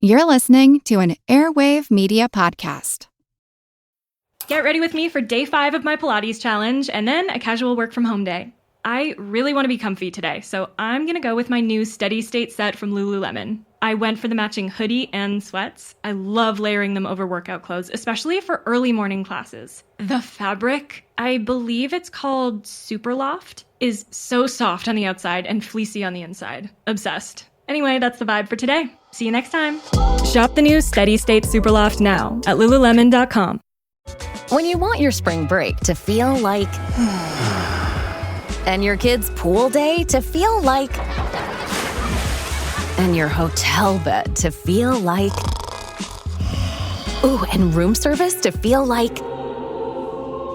You're listening to an Airwave Media Podcast. Get ready with me for day 5 of my Pilates challenge and then a casual work from home day. I really want to be comfy today, so I'm going to go with my new Steady State set from Lululemon. I went for the matching hoodie and sweats. I love layering them over workout clothes, especially for early morning classes. The fabric, I believe it's called Superloft, is so soft on the outside and fleecy on the inside. Obsessed. Anyway, that's the vibe for today. See you next time. Shop the new Steady State Superloft now at lululemon.com. When you want your spring break to feel like... and your kids' pool day to feel like... and your hotel bed to feel like... ooh, and room service to feel like...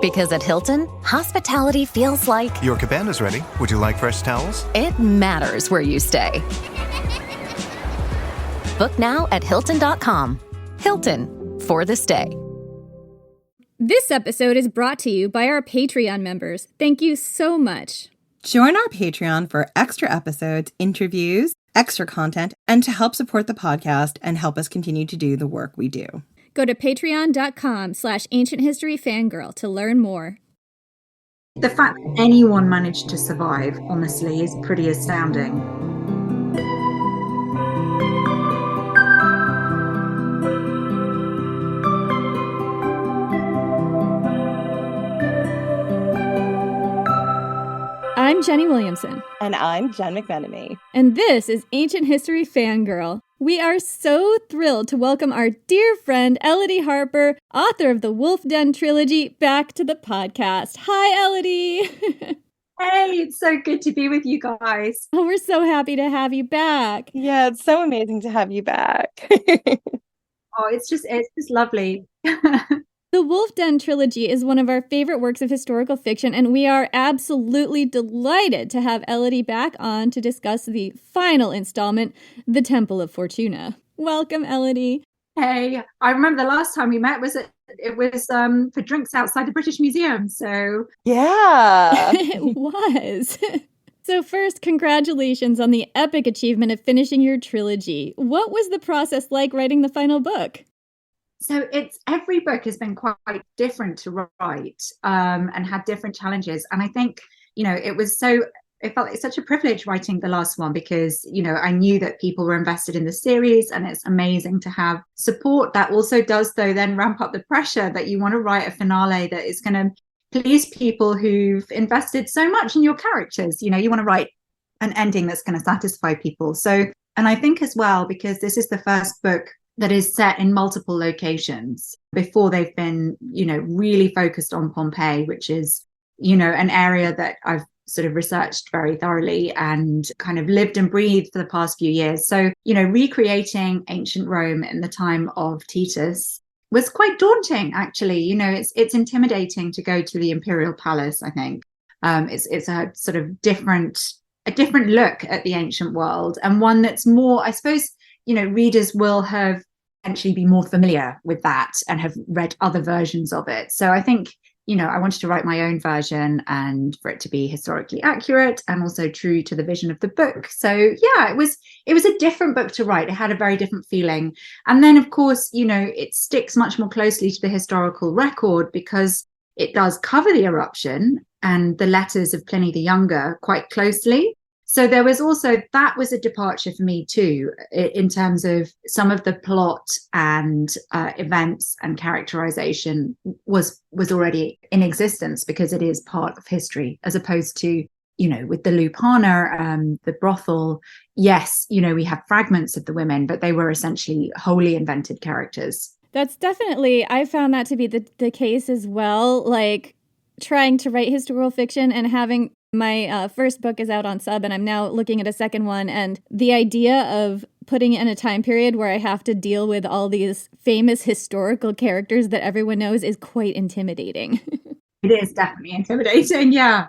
because at Hilton, hospitality feels like... Your cabana's ready. Would you like fresh towels? It matters where you stay. Book now at Hilton.com. Hilton, for the stay. This episode is brought to you by our Patreon members. Thank you so much. Join our Patreon for extra episodes, interviews, extra content, and to help support the podcast and help us continue to do the work we do. Go to patreon.com/ancienthistoryfangirl to learn more. The fact that anyone managed to survive, honestly, is pretty astounding. I'm Jenny Williamson. And I'm Jen McMenemy. And this is Ancient History Fangirl. We are so thrilled to welcome our dear friend Elodie Harper, author of the Wolf Den trilogy, back to the podcast. Hi, Elodie. Hey, it's so good to be with you guys. Oh, we're so happy to have you back. Yeah, it's so amazing to have you back. Oh, it's just lovely. The Wolf Den trilogy is one of our favorite works of historical fiction, and we are absolutely delighted to have Elodie back on to discuss the final installment, The Temple of Fortuna. Welcome, Elodie. Hey, I remember the last time we met was for drinks outside the British Museum, so... Yeah. It was. So first, congratulations on the epic achievement of finishing your trilogy. What was the process like writing the final book? So every book has been quite different to write and had different challenges. And I think, it felt like such a privilege writing the last one because, I knew that people were invested in the series, and it's amazing to have support that also does, though, then ramp up the pressure that you want to write a finale that is going to please people who've invested so much in your characters. You want to write an ending that's going to satisfy people. So, and I think as well, because this is the first book that is set in multiple locations before they've been, really focused on Pompeii, which is, an area that I've sort of researched very thoroughly and kind of lived and breathed for the past few years. So, recreating ancient Rome in the time of Titus was quite daunting, actually. It's intimidating to go to the imperial palace, I think. It's a sort of different look at the ancient world, and one that's more, I suppose, readers will have eventually be more familiar with that and have read other versions of it. So I think, I wanted to write my own version and for it to be historically accurate and also true to the vision of the book. So yeah, it was a different book to write. It had a very different feeling. And then, of course, it sticks much more closely to the historical record because it does cover the eruption and the letters of Pliny the Younger quite closely. So there was also, that was a departure for me too, in terms of some of the plot and events and characterization was already in existence because it is part of history, as opposed to, with the Lupana, the brothel. Yes, we have fragments of the women, but they were essentially wholly invented characters. That's definitely, I found that to be the case as well. Like trying to write historical fiction and having my first book is out on Sub, and I'm now looking at a second one. And the idea of putting it in a time period where I have to deal with all these famous historical characters that everyone knows is quite intimidating. It is definitely intimidating, yeah.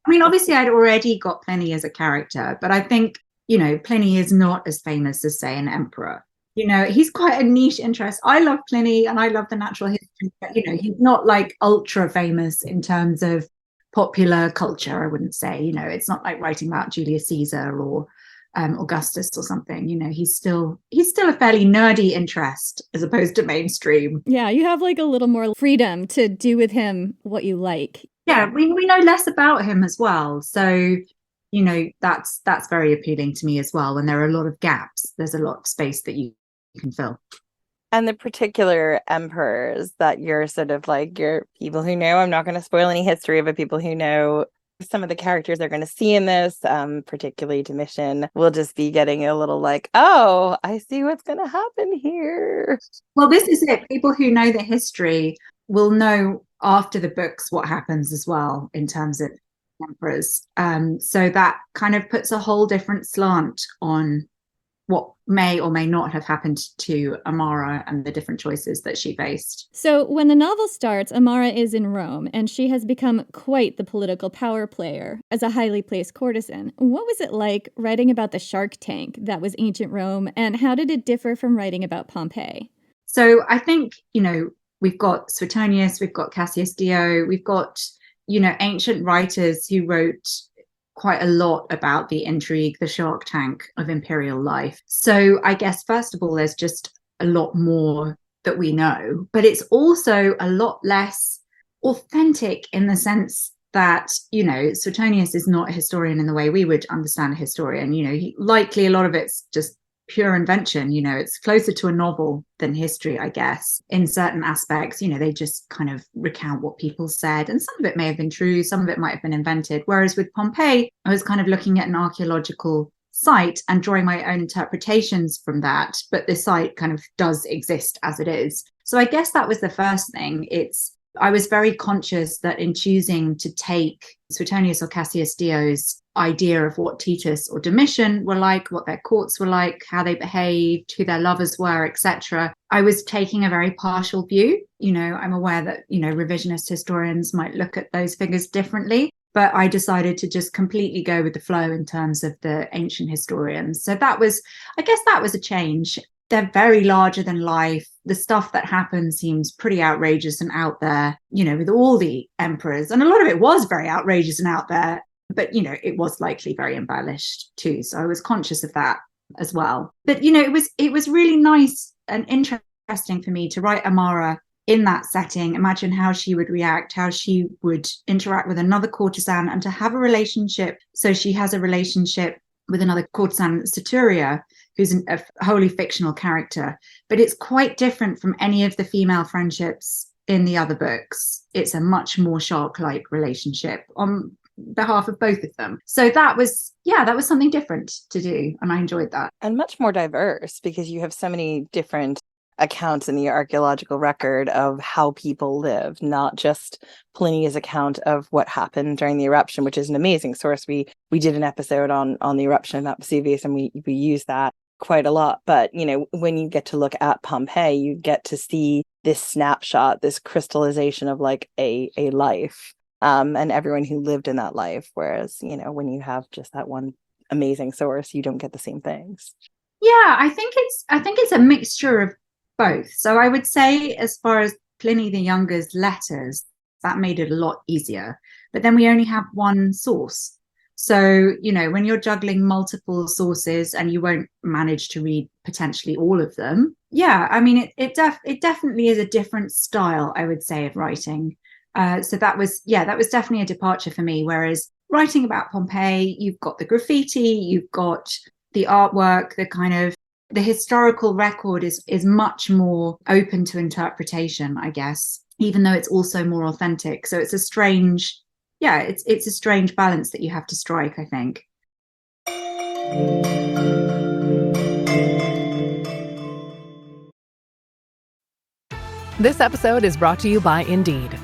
I mean, obviously, I'd already got Pliny as a character, but I think, Pliny is not as famous as, say, an emperor. He's quite a niche interest. I love Pliny and I love the natural history, but, he's not like ultra famous in terms of popular culture, I wouldn't say. It's not like writing about Julius Caesar or Augustus or something. You know, he's still a fairly nerdy interest as opposed to mainstream. Yeah, you have like a little more freedom to do with him what you like. Yeah, we know less about him as well. So, you know, that's very appealing to me as well. When there are a lot of gaps, there's a lot of space that you can fill. And the particular emperors that you're sort of like, you're people who know, I'm not going to spoil any history, but people who know some of the characters they're going to see in this, particularly Domitian, will just be getting a little like, oh, I see what's going to happen here. Well, this is it. People who know the history will know after the books what happens as well in terms of emperors. So that kind of puts a whole different slant on what may or may not have happened to Amara and the different choices that she faced. So when the novel starts, Amara is in Rome, and she has become quite the political power player as a highly placed courtesan. What was it like writing about the Shark Tank that was ancient Rome, and how did it differ from writing about Pompeii? So I think, you know, we've got Suetonius, we've got Cassius Dio, we've got, you know, ancient writers who wrote quite a lot about the intrigue, the Shark Tank of imperial life. So I guess, first of all, there's just a lot more that we know, but it's also a lot less authentic in the sense that, you know, Suetonius is not a historian in the way we would understand a historian. You know, likely a lot of it's just pure invention. You know, it's closer to a novel than history, I guess, in certain aspects. You know, they just kind of recount what people said, and some of it may have been true, some of it might have been invented. Whereas with Pompeii, I was kind of looking at an archaeological site and drawing my own interpretations from that, but the site kind of does exist as it is. So I guess that was the first thing. I was very conscious that in choosing to take Suetonius or Cassius Dio's idea of what Titus or Domitian were like, what their courts were like, how they behaved, who their lovers were, etc., I was taking a very partial view. You know, I'm aware that, you know, revisionist historians might look at those figures differently, but I decided to just completely go with the flow in terms of the ancient historians. So that was a change. They're very larger than life. The stuff that happened seems pretty outrageous and out there, you know, with all the emperors. And a lot of it was very outrageous and out there, but, you know, it was likely very embellished too. So I was conscious of that as well. But, you know, it was really nice and interesting for me to write Amara in that setting. Imagine how she would react, how she would interact with another courtesan, and to have a relationship. So she has a relationship with another courtesan, Saturia, who's a wholly fictional character, but it's quite different from any of the female friendships in the other books. It's a much more shark-like relationship on behalf of both of them. So that was something different to do, and I enjoyed that. And much more diverse, because you have so many different accounts in the archaeological record of how people live, not just Pliny's account of what happened during the eruption, which is an amazing source. We did an episode on the eruption of Mount Vesuvius, and we use that quite a lot. But, you know, when you get to look at Pompeii, you get to see this snapshot, this crystallization of like a life, and everyone who lived in that life. Whereas, you know, when you have just that one amazing source, you don't get the same things. Yeah, I think it's a mixture of both. So I would say, as far as Pliny the Younger's letters, that made it a lot easier. But then we only have one source. So, you know, when you're juggling multiple sources and you won't manage to read potentially all of them. Yeah, I mean, it definitely is a different style, I would say, of writing. So that was definitely a departure for me. Whereas writing about Pompeii, you've got the graffiti, you've got the artwork, the historical record is much more open to interpretation, I guess, even though it's also more authentic. So it's a strange balance that you have to strike, I think. This episode is brought to you by Indeed.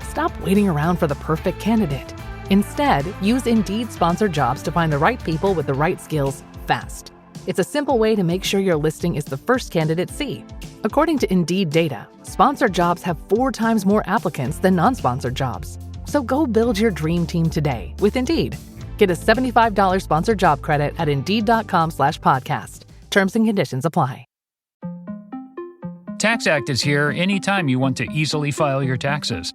Stop waiting around for the perfect candidate. Instead, use Indeed sponsored jobs to find the right people with the right skills fast. It's a simple way to make sure your listing is the first candidates see. According to Indeed data, sponsored jobs have 4 times more applicants than non-sponsored jobs. So go build your dream team today with Indeed. Get a $75 sponsored job credit at Indeed.com/podcast. Terms and conditions apply. Tax Act is here anytime you want to easily file your taxes.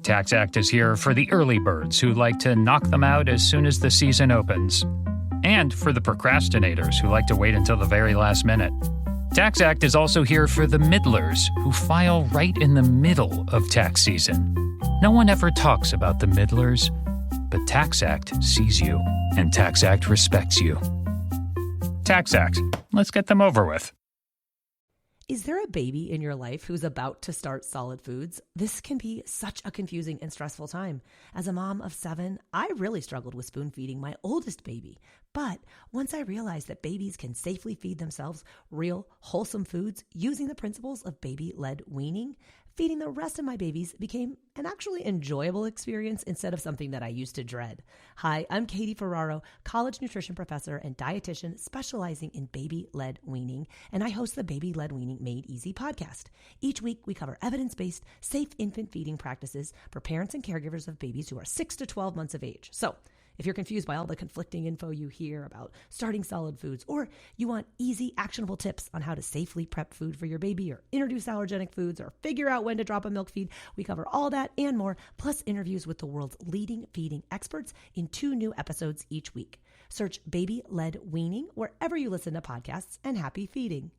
Tax Act is here for the early birds who like to knock them out as soon as the season opens. and for the procrastinators who like to wait until the very last minute. Tax Act is also here for the middlers who file right in the middle of tax season. No one ever talks about the middlers, but Tax Act sees you, and Tax Act respects you. Tax Act. Let's get them over with. Is there a baby in your life who's about to start solid foods? This can be such a confusing and stressful time. As a mom of 7, I really struggled with spoon feeding my oldest baby. But once I realized that babies can safely feed themselves real, wholesome foods using the principles of baby-led weaning, feeding the rest of my babies became an actually enjoyable experience instead of something that I used to dread. Hi, I'm Katie Ferraro, college nutrition professor and dietitian specializing in baby-led weaning, and I host the Baby-Led Weaning Made Easy podcast. Each week, we cover evidence-based, safe infant feeding practices for parents and caregivers of babies who are 6 to 12 months of age. So, if you're confused by all the conflicting info you hear about starting solid foods, or you want easy, actionable tips on how to safely prep food for your baby, or introduce allergenic foods, or figure out when to drop a milk feed, we cover all that and more, plus interviews with the world's leading feeding experts in 2 new episodes each week. Search Baby-Led Weaning wherever you listen to podcasts, and happy feeding.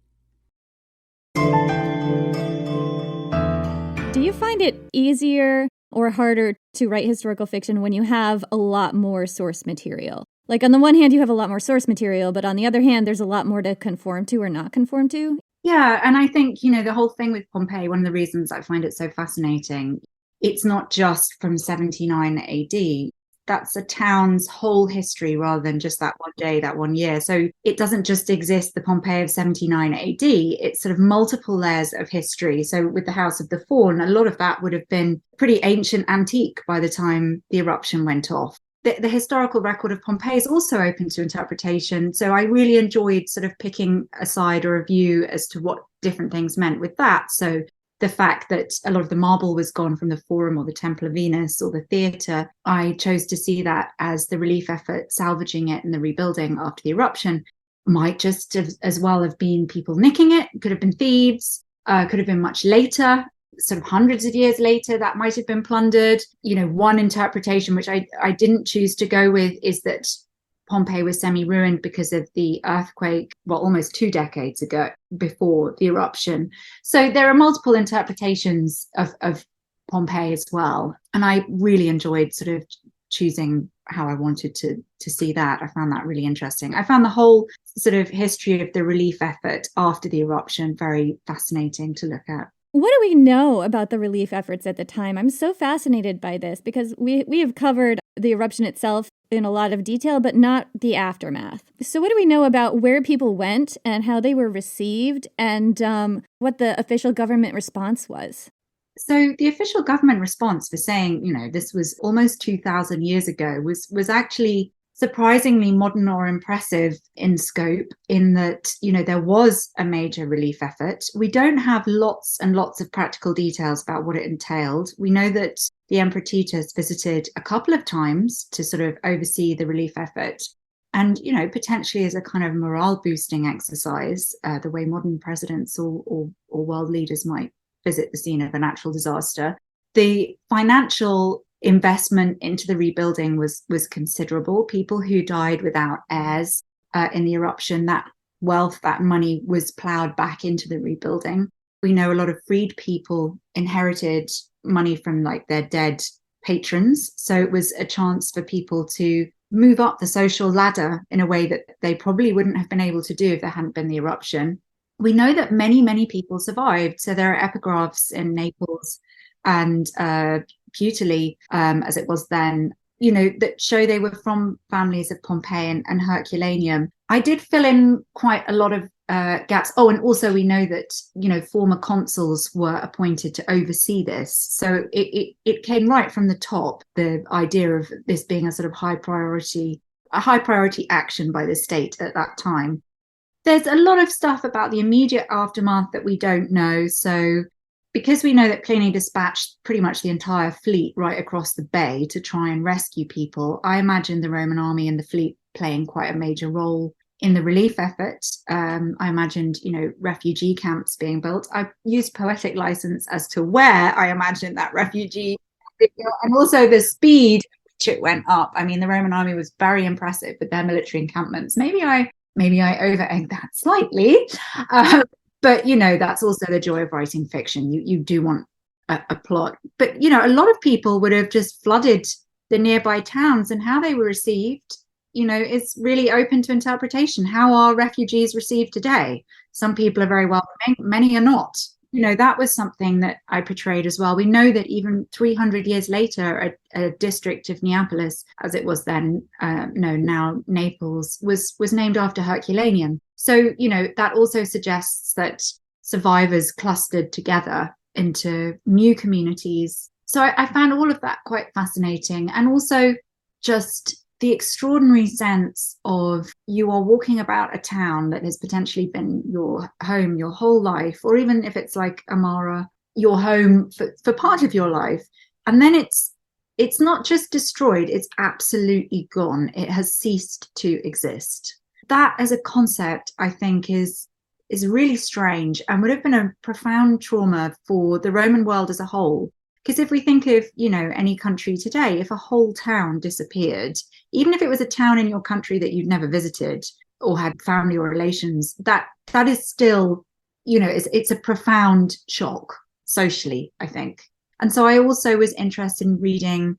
Do you find it easier or harder to write historical fiction when you have a lot more source material? Like, on the one hand, you have a lot more source material, but on the other hand, there's a lot more to conform to or not conform to. Yeah, and I think, you know, the whole thing with Pompeii, one of the reasons I find it so fascinating, it's not just from 79 AD. That's a town's whole history rather than just that one day, that one year. So it doesn't just exist, the Pompeii of 79 AD. It's sort of multiple layers of history. So with the House of the Fawn, a lot of that would have been pretty ancient, antique by the time the eruption went off. The historical record of Pompeii is also open to interpretation. So I really enjoyed sort of picking a side or a view as to what different things meant with that. So the fact that a lot of the marble was gone from the Forum or the Temple of Venus or the theatre, I chose to see that as the relief effort, salvaging it and the rebuilding after the eruption. Might just as well have been people nicking it, could have been thieves, could have been much later, sort of hundreds of years later, that might have been plundered. You know, one interpretation, which I didn't choose to go with, is that Pompeii was semi-ruined because of the earthquake, well, almost 2 decades ago, before the eruption. So there are multiple interpretations of Pompeii as well. And I really enjoyed sort of choosing how I wanted to see that. I found that really interesting. I found the whole sort of history of the relief effort after the eruption very fascinating to look at. What do we know about the relief efforts at the time? I'm so fascinated by this because we have covered the eruption itself in a lot of detail, but not the aftermath. So what do we know about where people went and how they were received, and what the official government response was? So the official government response for saying, you know, this was almost 2,000 years ago was actually surprisingly modern or impressive in scope, in that, you know, there was a major relief effort. We don't have lots and lots of practical details about what it entailed. We know that the Emperor Titus visited a couple of times to sort of oversee the relief effort. And, you know, potentially as a kind of morale boosting exercise, the way modern presidents or world leaders might visit the scene of a natural disaster. The financial investment into the rebuilding was considerable. People who died without heirs in the eruption, that wealth, that money was plowed back into the rebuilding. We know a lot of freed people inherited money from like their dead patrons. So it was a chance for people to move up the social ladder in a way that they probably wouldn't have been able to do if there hadn't been the eruption. We know that many, many people survived. So there are epigraphs in Naples and Puteoli, as it was then, you know, that show they were from families of Pompeii and Herculaneum. I did fill in quite a lot of gaps. Oh, and also we know that, you know, former consuls were appointed to oversee this. So it came right from the top, the idea of this being a sort of high priority action by the state at that time. There's a lot of stuff about the immediate aftermath that we don't know. So because we know that Pliny dispatched pretty much the entire fleet right across the bay to try and rescue people, I imagine the Roman army and the fleet playing quite a major role in the relief effort. I imagined, you know, refugee camps being built. I used poetic license as to where I imagined that refugee, and also the speed it went up. I mean, the Roman army was very impressive with their military encampments. Maybe I over-egged that slightly, but that's also the joy of writing fiction. You do want a plot, but a lot of people would have just flooded the nearby towns, and how they were received is really open to interpretation. How are refugees received today? Some people are very welcoming, many are not. That was something that I portrayed as well. We know that even 300 years later, a district of Neapolis, as it was then, now Naples, was named after Herculaneum. So, that also suggests that survivors clustered together into new communities. So I found all of that quite fascinating. And also just the extraordinary sense of you are walking about a town that has potentially been your home your whole life, or even if it's like Amara, your home for part of your life. And then it's not just destroyed, it's absolutely gone. It has ceased to exist. That as a concept, I think, is really strange and would have been a profound trauma for the Roman world as a whole. Because if we think of, any country today, if a whole town disappeared, even if it was a town in your country that you'd never visited or had family or relations, that is still, it's a profound shock socially, I think. And so I also was interested in reading,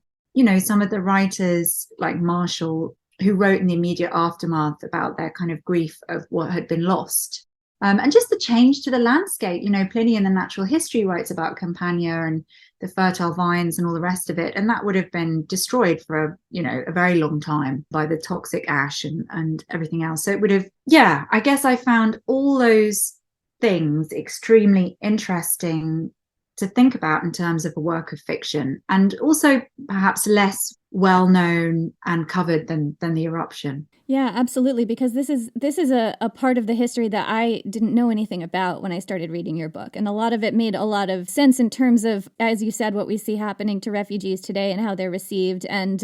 some of the writers like Marshall, who wrote in the immediate aftermath about their kind of grief of what had been lost. And just the change to the landscape. Pliny in the Natural History writes about Campania and the fertile vines and all the rest of it. And that would have been destroyed for a very long time by the toxic ash and everything else. So it would have, I guess I found all those things extremely interesting to think about in terms of a work of fiction, and also perhaps less well known and covered than the eruption. Yeah, absolutely, because this is a part of the history that I didn't know anything about when I started reading your book. And a lot of it made a lot of sense in terms of, as you said, what we see happening to refugees today and how they're received, and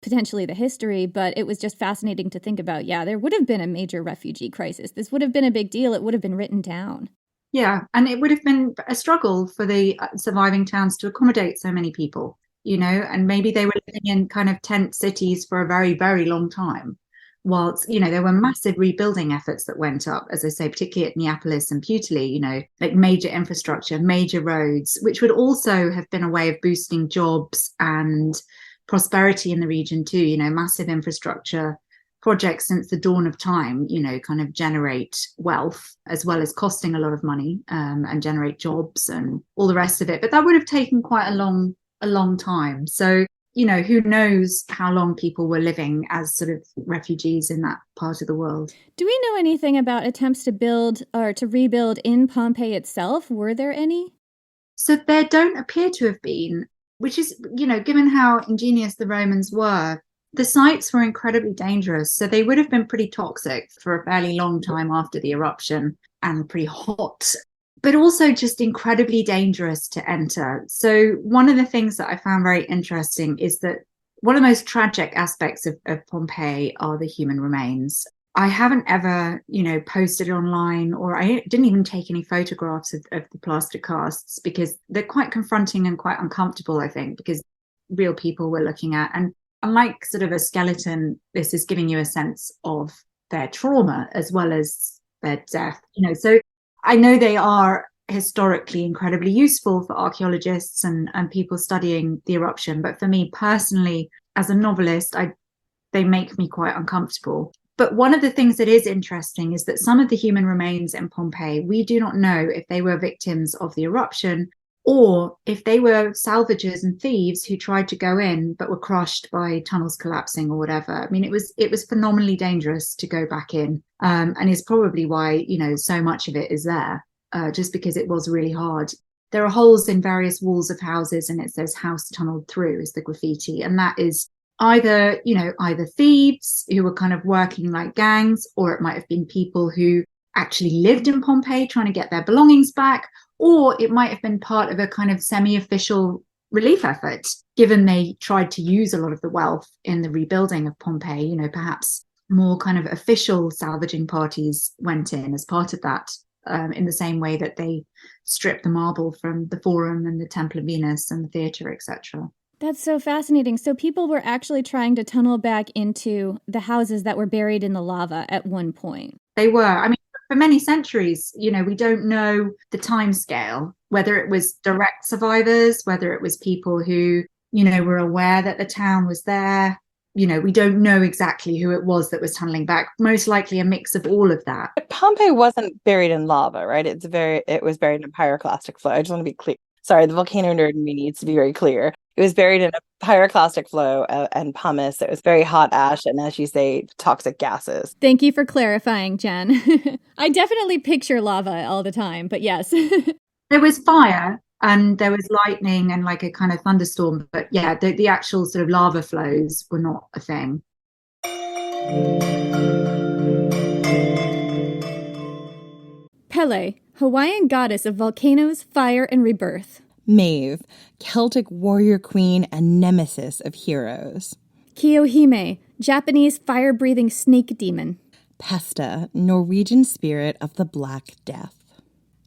potentially the history. But it was just fascinating to think about. Yeah, there would have been a major refugee crisis. This would have been a big deal. It would have been written down. Yeah, and it would have been a struggle for the surviving towns to accommodate so many people, and maybe they were living in kind of tent cities for a very, very long time. Whilst, there were massive rebuilding efforts that went up, as I say, particularly at Neapolis and Puteoli, like major infrastructure, major roads, which would also have been a way of boosting jobs and prosperity in the region too. Massive infrastructure projects since the dawn of time, kind of generate wealth as well as costing a lot of money, and generate jobs and all the rest of it. But that would have taken quite a long time. So, who knows how long people were living as sort of refugees in that part of the world. Do we know anything about attempts to build or to rebuild in Pompeii itself? Were there any? So there don't appear to have been, which is, given how ingenious the Romans were, the sites were incredibly dangerous. So they would have been pretty toxic for a fairly long time after the eruption, and pretty hot, but also just incredibly dangerous to enter. So one of the things that I found very interesting is that one of the most tragic aspects of Pompeii are the human remains. I haven't ever, posted online, or I didn't even take any photographs of the plaster casts, because they're quite confronting and quite uncomfortable, I think, because real people we're looking at. And unlike sort of a skeleton, this is giving you a sense of their trauma as well as their death. So I know they are historically incredibly useful for archaeologists and people studying the eruption. But for me personally, as a novelist, they make me quite uncomfortable. But one of the things that is interesting is that some of the human remains in Pompeii, we do not know if they were victims of the eruption or if they were salvagers and thieves who tried to go in but were crushed by tunnels collapsing or whatever. I mean, it was phenomenally dangerous to go back in, and is probably why, so much of it is there, just because it was really hard. There are holes in various walls of houses, and it says "house tunneled through" is the graffiti, and that is either thieves who were kind of working like gangs, or it might have been people who actually lived in Pompeii trying to get their belongings back, or it might have been part of a kind of semi-official relief effort, given they tried to use a lot of the wealth in the rebuilding of Pompeii. Perhaps more kind of official salvaging parties went in as part of that, in the same way that they stripped the marble from the Forum and the Temple of Venus and the theatre, etc. That's so fascinating. So people were actually trying to tunnel back into the houses that were buried in the lava at one point. They were. I mean, for many centuries, we don't know the time scale, whether it was direct survivors, whether it was people who, were aware that the town was there. We don't know exactly who it was that was tunneling back. Most likely a mix of all of that. But Pompeii wasn't buried in lava, right? It was buried in a pyroclastic flow. I just want to be clear. Sorry, the volcano nerd in me needs to be very clear. It was buried in a pyroclastic flow and pumice. It was very hot ash and, as you say, toxic gases. Thank you for clarifying, Jen. I definitely picture lava all the time, but yes. There was fire and there was lightning and like a kind of thunderstorm. But yeah, the actual sort of lava flows were not a thing. Pele, Hawaiian goddess of volcanoes, fire, and rebirth. Maeve, Celtic warrior queen and nemesis of heroes. Kiyohime, Japanese fire-breathing snake demon. Pesta, Norwegian spirit of the Black Death.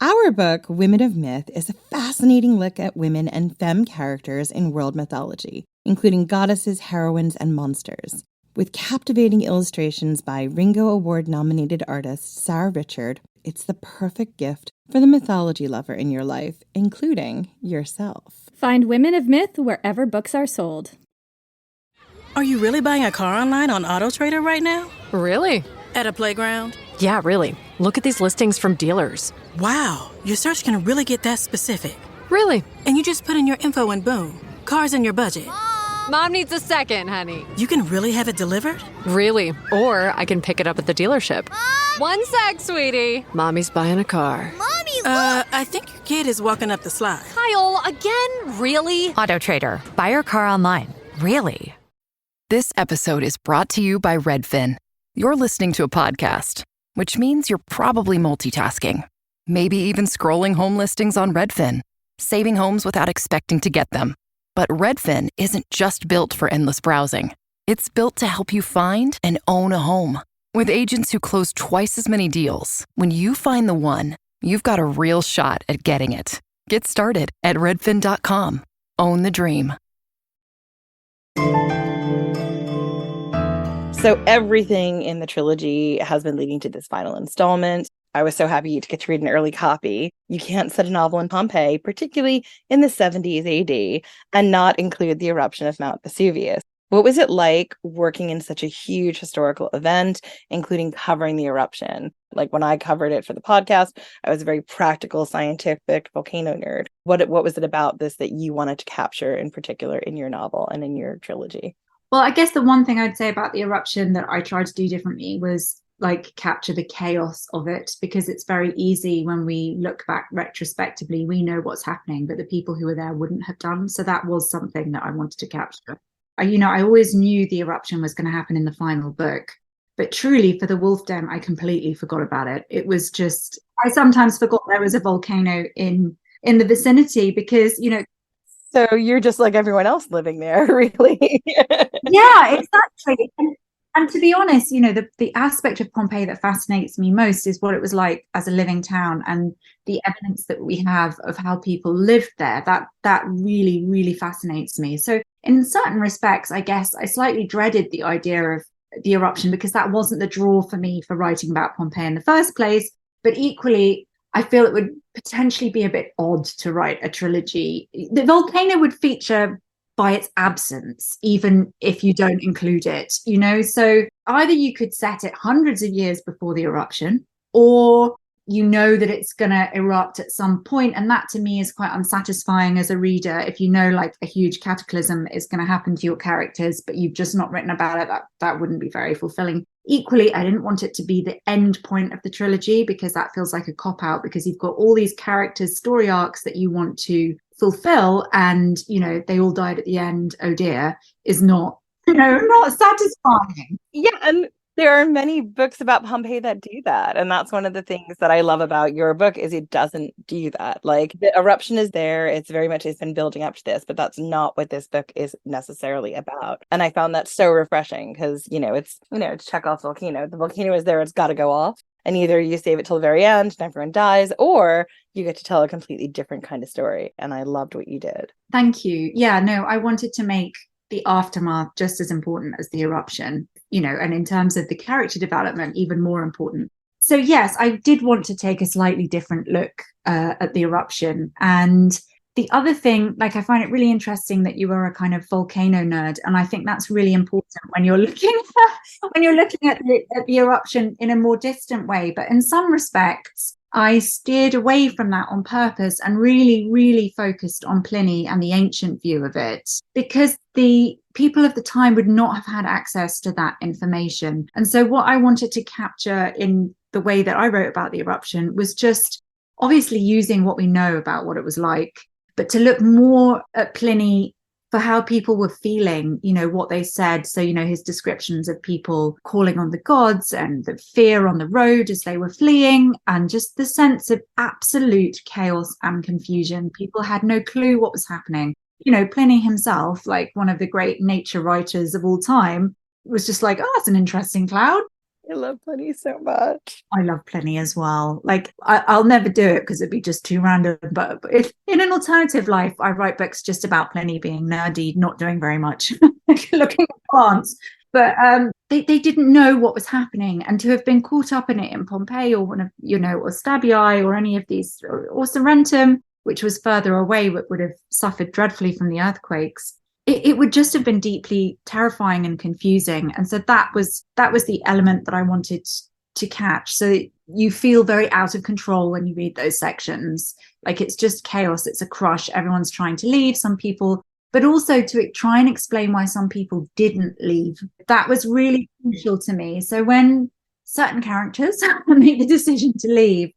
Our book, Women of Myth, is a fascinating look at women and femme characters in world mythology, including goddesses, heroines, and monsters. With captivating illustrations by Ringo Award-nominated artist Sarah Richard, it's the perfect gift for the mythology lover in your life, including yourself. Find Women of Myth wherever books are sold. Are you really buying a car online on AutoTrader right now? Really? At a playground? Yeah, really. Look at these listings from dealers. Wow, your search can really get that specific. Really? And you just put in your info and boom, car's in your budget. Mom needs a second, honey. You can really have it delivered? Really. Or I can pick it up at the dealership. Mom! 1 sec, sweetie. Mommy's buying a car. Mommy, look! I think your kid is walking up the slide. Kyle, again? Really? AutoTrader. Buy your car online. Really? This episode is brought to you by Redfin. You're listening to a podcast, which means you're probably multitasking. Maybe even scrolling home listings on Redfin, saving homes without expecting to get them. But Redfin isn't just built for endless browsing. It's built to help you find and own a home. With agents who close twice as many deals, when you find the one, you've got a real shot at getting it. Get started at redfin.com. Own the dream. So everything in the trilogy has been leading to this final installment. I was so happy to get to read an early copy. You can't set a novel in Pompeii, particularly in the 70s AD, and not include the eruption of Mount Vesuvius. What was it like working in such a huge historical event, including covering the eruption? Like when I covered it for the podcast, I was a very practical, scientific volcano nerd. What was it about this that you wanted to capture in particular in your novel and in your trilogy? Well, I guess the one thing I'd say about the eruption that I tried to do differently was like capture the chaos of it, because it's very easy when we look back retrospectively, we know what's happening, but the people who were there wouldn't have done. So that was something that I wanted to capture. I always knew the eruption was going to happen in the final book, but truly for the Wolf Den, I completely forgot about it. It was just, I sometimes forgot there was a volcano in the vicinity because, So you're just like everyone else living there, really. Yeah, exactly. And to be honest, the aspect of Pompeii that fascinates me most is what it was like as a living town and the evidence that we have of how people lived there. That really, really fascinates me. So in certain respects, I guess I slightly dreaded the idea of the eruption because that wasn't the draw for me for writing about Pompeii in the first place. But equally, I feel it would potentially be a bit odd to write a trilogy. The volcano would feature by its absence, even if you don't include it, So either you could set it hundreds of years before the eruption, or that it's going to erupt at some point. And that to me is quite unsatisfying as a reader. If like a huge cataclysm is going to happen to your characters, but you've just not written about it, that wouldn't be very fulfilling. Equally, I didn't want it to be the end point of the trilogy because that feels like a cop-out, because you've got all these characters' story arcs that you want to fulfill, and they all died at the end. Oh dear, is not not satisfying. Yeah, and there are many books about Pompeii that do that, and that's one of the things that I love about your book is it doesn't do that. Like the eruption is there, it's been building up to this, but that's not what this book is necessarily about. And I found that so refreshing because it's Chekhov's volcano. The volcano is there, it's got to go off. And either you save it till the very end and everyone dies, or you get to tell a completely different kind of story. And I loved what you did. Thank you. Yeah, no, I wanted to make the aftermath just as important as the eruption, and in terms of the character development, even more important. So yes, I did want to take a slightly different look at the eruption. And the other thing, I find it really interesting that you are a kind of volcano nerd, and I think that's really important when you're looking at the eruption in a more distant way. But in some respects, I steered away from that on purpose and really, really focused on Pliny and the ancient view of it, because the people of the time would not have had access to that information. And so what I wanted to capture in the way that I wrote about the eruption was just obviously using what we know about what it was like, but to look more at Pliny for how people were feeling, what they said. So, his descriptions of people calling on the gods and the fear on the road as they were fleeing, and just the sense of absolute chaos and confusion. People had no clue what was happening. Pliny himself, one of the great nature writers of all time, was just like, oh, that's an interesting cloud. I love Pliny so much. I love Pliny as well. I'll never do it because it'd be just too random. But if in an alternative life, I write books just about Pliny being nerdy, not doing very much, looking at plants. But they didn't know what was happening, and to have been caught up in it in Pompeii or one of, or Stabii or any of these, or Sorrentum, which was further away, but would have suffered dreadfully from the earthquakes. It would just have been deeply terrifying and confusing. And so that was the element that I wanted to catch. So you feel very out of control when you read those sections. It's just chaos. It's a crush. Everyone's trying to leave, some people, but also to try and explain why some people didn't leave. That was really crucial to me. So when certain characters make the decision to leave,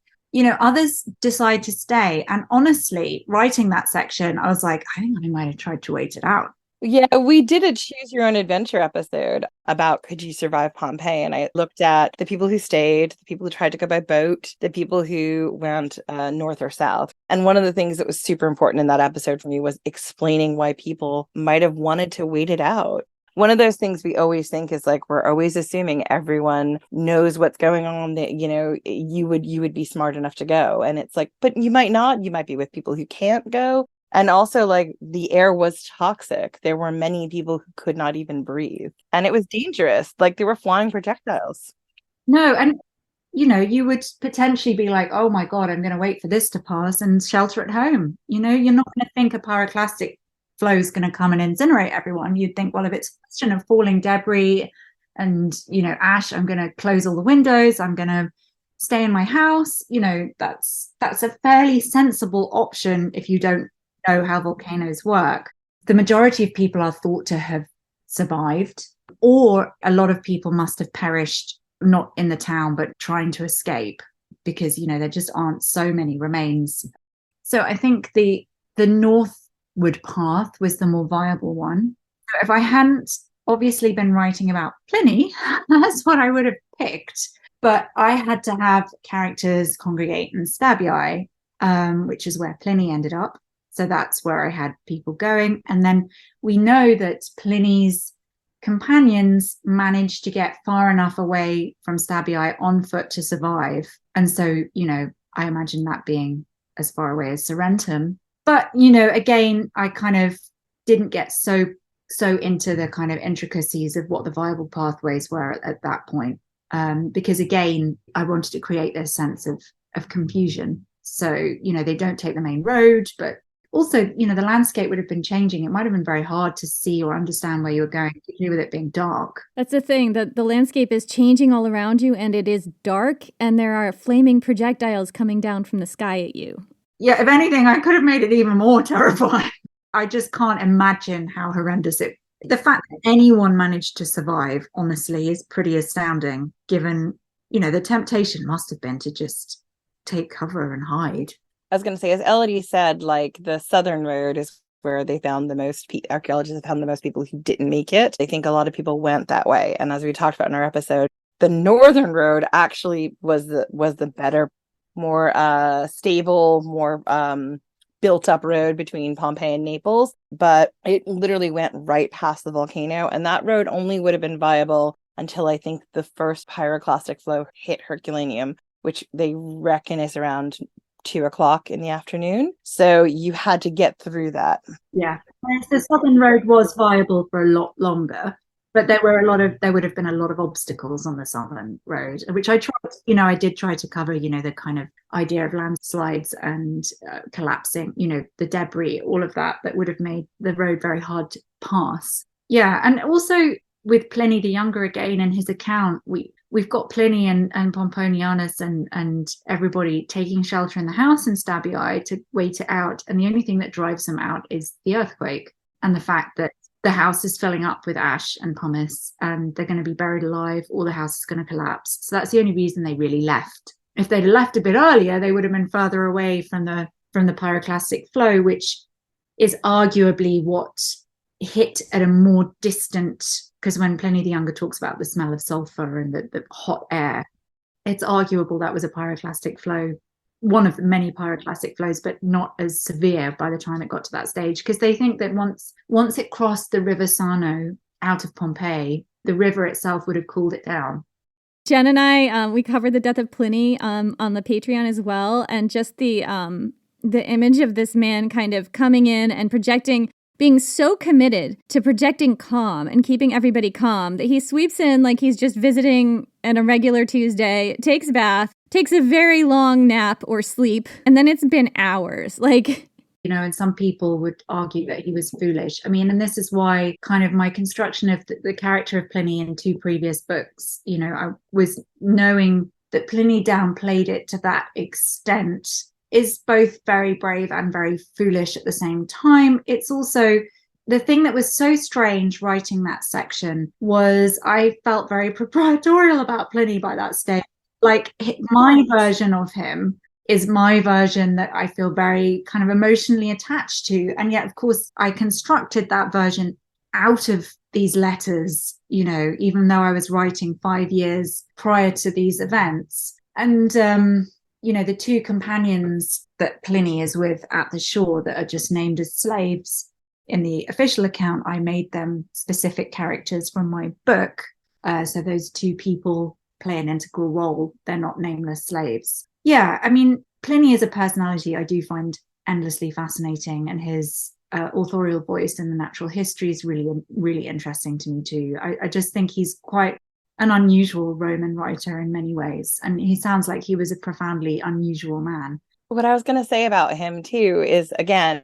others decide to stay. And honestly, writing that section, I was like, I think I might have tried to wait it out. Yeah, we did a choose your own adventure episode about could you survive Pompeii? And I looked at the people who stayed, the people who tried to go by boat, the people who went north or south. And one of the things that was super important in that episode for me was explaining why people might have wanted to wait it out. One of those things we always think is we're always assuming everyone knows what's going on, that you would be smart enough to go. And it's but you might not. You might be with people who can't go. And also, the air was toxic. There were many people who could not even breathe. And it was dangerous. They were flying projectiles. No, and, you would potentially be like, oh, my God, I'm going to wait for this to pass and shelter at home. You're not going to think a pyroclastic flow is going to come and incinerate everyone. You'd think, well, if it's a question of falling debris and, ash, I'm going to close all the windows. I'm going to stay in my house. That's a fairly sensible option if you don't know how volcanoes work. The majority of people are thought to have survived, or a lot of people must have perished, not in the town, but trying to escape, because, there just aren't so many remains. So I think the northward path was the more viable one. So if I hadn't obviously been writing about Pliny, that's what I would have picked. But I had to have characters congregate in Stabii, which is where Pliny ended up. So that's where I had people going. And then we know that Pliny's companions managed to get far enough away from Stabii on foot to survive. And so, I imagine that being as far away as Sorrentum. But, again, I kind of didn't get so into the kind of intricacies of what the viable pathways were at that point. Because, again, I wanted to create this sense of confusion. So, they don't take the main road, but also, the landscape would have been changing. It might have been very hard to see or understand where you were going, particularly with it being dark. That's the thing, that the landscape is changing all around you, and it is dark, and there are flaming projectiles coming down from the sky at you. Yeah, if anything, I could have made it even more terrifying. I just can't imagine how horrendous it. The fact that anyone managed to survive, honestly, is pretty astounding, given, the temptation must have been to just take cover and hide. I was going to say, as Elodie said, the southern road is where they found the most, archaeologists have found the most people who didn't make it. I think a lot of people went that way. And as we talked about in our episode, the northern road actually was the better, more stable, more built up road between Pompeii and Naples. But it literally went right past the volcano. And that road only would have been viable until I think the first pyroclastic flow hit Herculaneum, which they reckon is around 2 o'clock in the afternoon. So you had to get through that. Yeah. The Southern Road was viable for a lot longer, but there would have been a lot of obstacles on the Southern Road, which I tried, I did try to cover, the kind of idea of landslides and collapsing, the debris, all of that would have made the road very hard to pass. Yeah. And also with Pliny the Younger, again, in his account, we've got Pliny and Pomponianus and everybody taking shelter in the house in Stabii to wait it out. And the only thing that drives them out is the earthquake and the fact that the house is filling up with ash and pumice and they're going to be buried alive, or the house is going to collapse. So that's the only reason they really left. If they'd left a bit earlier, they would have been further away from the pyroclastic flow, which is arguably what hit at a more distant, because when Pliny the Younger talks about the smell of sulfur and the hot air, it's arguable that was a pyroclastic flow, one of the many pyroclastic flows, but not as severe by the time it got to that stage, because they think that once it crossed the river Sano out of Pompeii, the river itself would have cooled it down. Jen and I, we covered the death of Pliny on the Patreon as well, and just the image of this man kind of coming in and being so committed to projecting calm and keeping everybody calm that he sweeps in like he's just visiting on a regular Tuesday, takes a bath, takes a very long nap or sleep, and then it's been hours. And some people would argue that he was foolish. I mean, and this is why kind of my construction of the character of Pliny in 2 previous books, I was knowing that Pliny downplayed it to that extent is both very brave and very foolish at the same time. It's also the thing that was so strange writing that section was I felt very proprietorial about Pliny by that stage. Like my version of him is my version that I feel very kind of emotionally attached to. And yet, of course, I constructed that version out of these letters, even though I was writing 5 years prior to these events. And, the 2 companions that Pliny is with at the shore that are just named as slaves in the official account, I made them specific characters from my book. So those 2 people play an integral role. They're not nameless slaves. Yeah, I mean, Pliny as a personality, I do find endlessly fascinating, and his authorial voice in the natural history is really, really interesting to me too. I just think he's quite an unusual Roman writer in many ways, and he sounds like he was a profoundly unusual man. What I was going to say about him too is, again,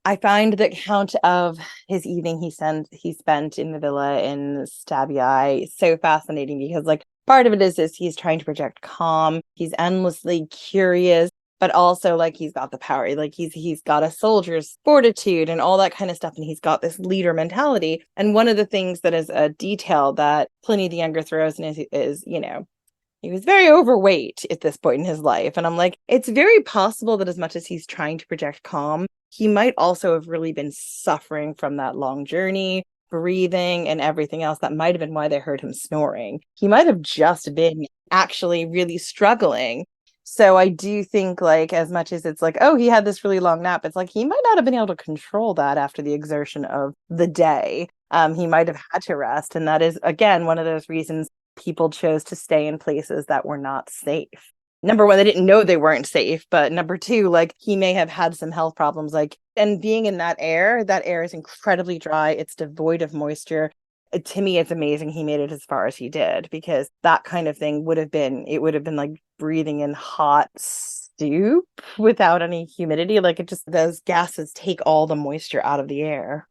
I find the account of his evening he spent in the villa in Stabii so fascinating, because part of it is he's trying to project calm. He's endlessly curious, but also he's got the power. He's got a soldier's fortitude and all that kind of stuff. And he's got this leader mentality. And one of the things that is a detail that Pliny the Younger throws in is he was very overweight at this point in his life. And I'm like, it's very possible that as much as he's trying to project calm, he might also have really been suffering from that long journey, breathing and everything else. That might have been why they heard him snoring. He might have just been actually really struggling. So I do think as much as it's he had this really long nap, it's he might not have been able to control that after the exertion of the day. He might have had to rest. And that is, again, one of those reasons people chose to stay in places that were not safe. Number one, they didn't know they weren't safe. But number 2, he may have had some health problems, and being in that air is incredibly dry. It's devoid of moisture. To me, it's amazing he made it as far as he did, because that kind of thing would have been like breathing in hot soup without any humidity. Those gases take all the moisture out of the air.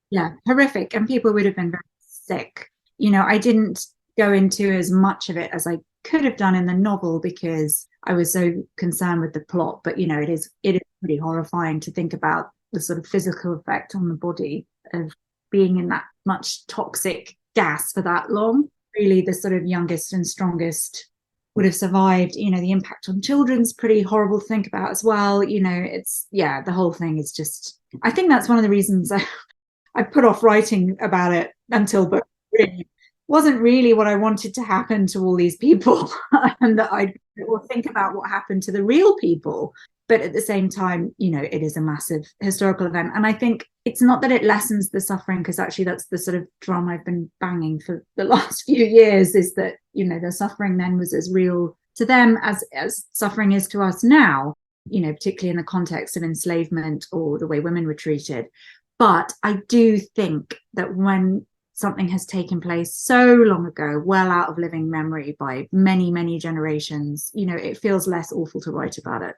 Yeah, horrific. And people would have been very sick. I didn't go into as much of it as I could have done in the novel because I was so concerned with the plot. But, it is pretty horrifying to think about the sort of physical effect on the body of being in that much toxic gas for that long. Really, the sort of youngest and strongest would have survived. The impact on children's pretty horrible to think about as well. The whole thing is just, I think that's one of the reasons I put off writing about it until book 3. Wasn't really what I wanted to happen to all these people and that I will think about what happened to the real people. But at the same time, it is a massive historical event. And I think it's not that it lessens the suffering, because actually that's the sort of drum I've been banging for the last few years, is that, the suffering then was as real to them as suffering is to us now, particularly in the context of enslavement or the way women were treated. But I do think that when something has taken place so long ago, well out of living memory by many, many generations, it feels less awful to write about it.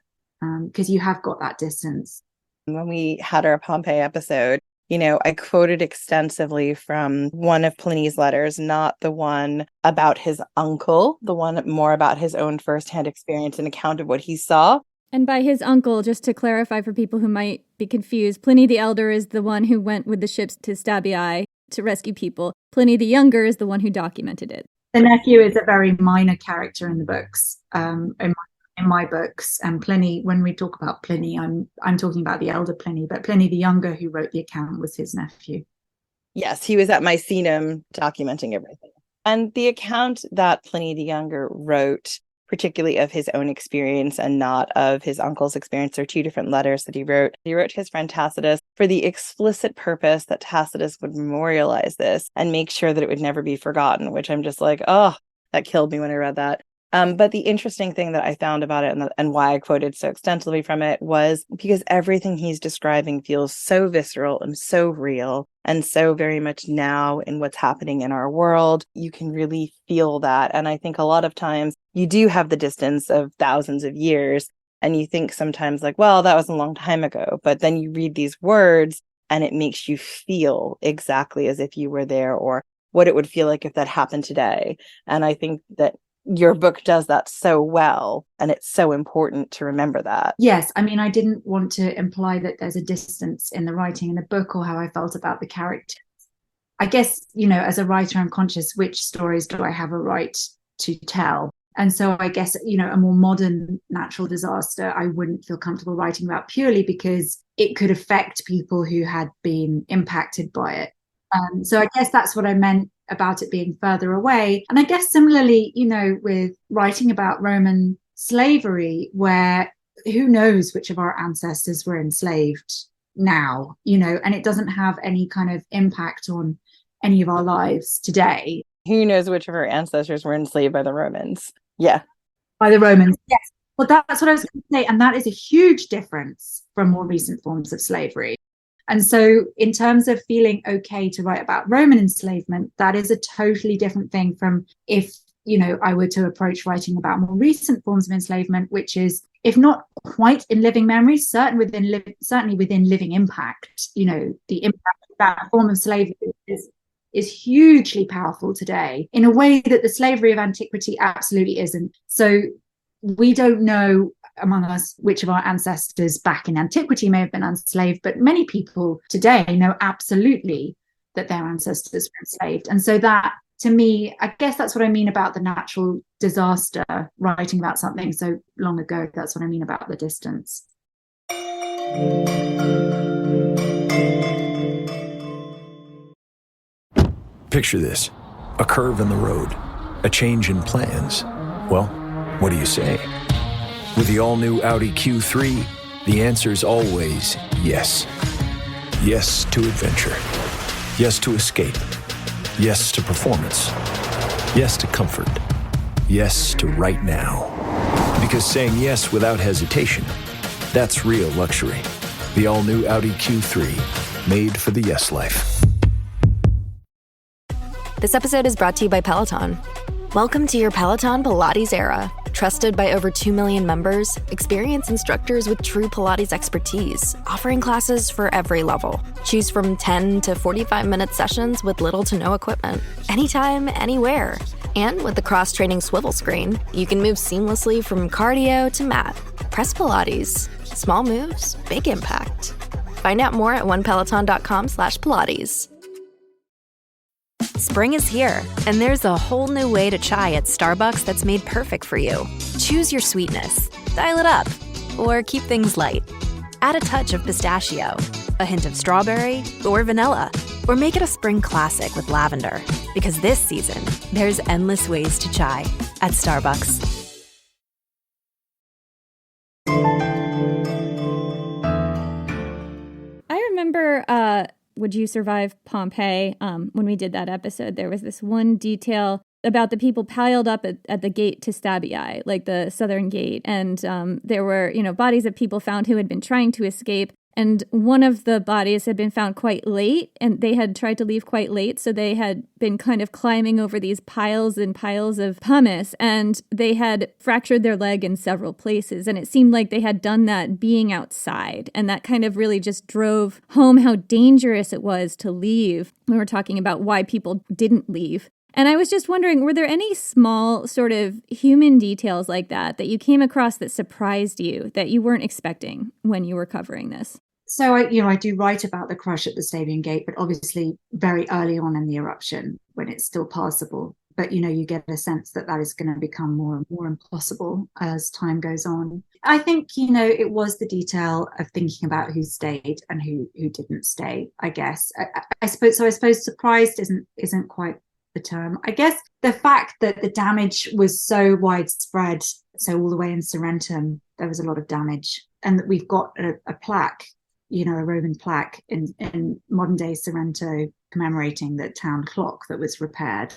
Because you have got that distance. When we had our Pompeii episode, I quoted extensively from one of Pliny's letters, not the one about his uncle, the one more about his own firsthand experience and account of what he saw. And by his uncle, just to clarify for people who might be confused, Pliny the Elder is the one who went with the ships to Stabiae to rescue people. Pliny the Younger is the one who documented it. The nephew is a very minor character in the books. In my books, and Pliny, when we talk about Pliny, I'm talking about the elder Pliny, but Pliny the Younger, who wrote the account, was his nephew. Yes, he was at Misenum documenting everything. And the account that Pliny the Younger wrote, particularly of his own experience and not of his uncle's experience, are two different letters that he wrote. He wrote to his friend Tacitus for the explicit purpose that Tacitus would memorialize this and make sure that it would never be forgotten, which I'm just like, oh, that killed me when I read that. But the interesting thing that I found about it and why I quoted so extensively from it was because everything he's describing feels so visceral and so real and so very much now in what's happening in our world. You can really feel that. And I think a lot of times you do have the distance of thousands of years and you think sometimes like, well, that was a long time ago. But then you read these words and it makes you feel exactly as if you were there or what it would feel like if that happened today. And I think that your book does that so well, and it's so important to remember that. Yes, I mean, I didn't want to imply that there's a distance in the writing in the book or how I felt about the characters. I guess, as a writer, I'm conscious which stories do I have a right to tell. And so I guess, a more modern natural disaster, I wouldn't feel comfortable writing about purely because it could affect people who had been impacted by it. So I guess that's what I meant about it being further away. And I guess similarly, with writing about Roman slavery, where who knows which of our ancestors were enslaved now, and it doesn't have any kind of impact on any of our lives today. Who knows which of our ancestors were enslaved by the Romans? Yeah. By the Romans, yes. Well, that's what I was going to say. And that is a huge difference from more recent forms of slavery. And so in terms of feeling okay to write about Roman enslavement, that is a totally different thing from if, I were to approach writing about more recent forms of enslavement, which is, if not quite in living memory, certainly within living impact, the impact of that form of slavery is hugely powerful today in a way that the slavery of antiquity absolutely isn't. So we don't know among us which of our ancestors back in antiquity may have been enslaved, but many people today know absolutely that their ancestors were enslaved. And so that, to me, I guess that's what I mean about the natural disaster, writing about something so long ago. That's what I mean about the distance. Picture this, a curve in the road, a change in plans. Well, what do you say? With the all-new Audi Q3, the answer's always yes. Yes to adventure. Yes to escape. Yes to performance. Yes to comfort. Yes to right now. Because saying yes without hesitation, that's real luxury. The all-new Audi Q3, made for the yes life. This episode is brought to you by Peloton. Welcome to your Peloton Pilates era. Trusted by over 2 million members, experienced instructors with true Pilates expertise, offering classes for every level. Choose from 10 to 45-minute sessions with little to no equipment. Anytime, anywhere. And with the cross-training swivel screen, you can move seamlessly from cardio to mat. Press Pilates. Small moves, big impact. Find out more at onepeloton.com/Pilates. Spring is here, and there's a whole new way to chai at Starbucks that's made perfect for you. Choose your sweetness, dial it up, or keep things light. Add a touch of pistachio, a hint of strawberry, or vanilla, or make it a spring classic with lavender. Because this season, there's endless ways to chai at Starbucks. Would You Survive Pompeii? When we did that episode, there was this one detail about the people piled up at the gate to Stabii, like the southern gate. And there were, bodies of people found who had been trying to escape. And one of the bodies had been found quite late, and they had tried to leave quite late. So they had been kind of climbing over these piles and piles of pumice, and they had fractured their leg in several places. And it seemed like they had done that being outside. And that kind of really just drove home how dangerous it was to leave. We were talking about why people didn't leave. And I was just wondering, were there any small sort of human details like that you came across that surprised you, that you weren't expecting when you were covering this? So I do write about the crush at the Stabian Gate, but obviously very early on in the eruption when it's still passable. But, you get a sense that is going to become more and more impossible as time goes on. I think, it was the detail of thinking about who stayed and who didn't stay, I guess. I suppose surprised isn't quite the term. I guess the fact that the damage was so widespread, so all the way in Sorrentum, there was a lot of damage, and that we've got a plaque, a Roman plaque in modern day Sorrento commemorating the town clock that was repaired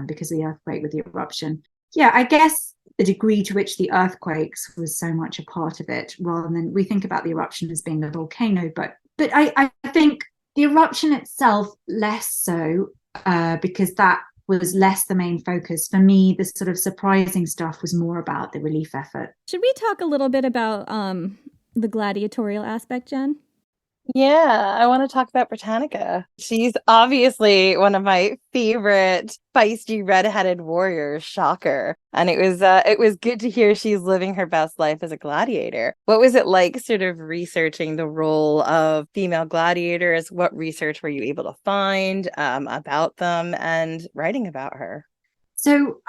because of the earthquake with the eruption. Yeah, I guess the degree to which the earthquakes was so much a part of it, rather than we think about the eruption as being a volcano, but I think the eruption itself less so. Because that was less the main focus. For me, the sort of surprising stuff was more about the relief effort. Should we talk a little bit about the gladiatorial aspect, Jen? Yeah, I want to talk about Britannica. She's obviously one of my favorite feisty redheaded warriors, shocker. And it was good to hear she's living her best life as a gladiator. What was it like sort of researching the role of female gladiators? What research were you able to find about them and writing about her? So,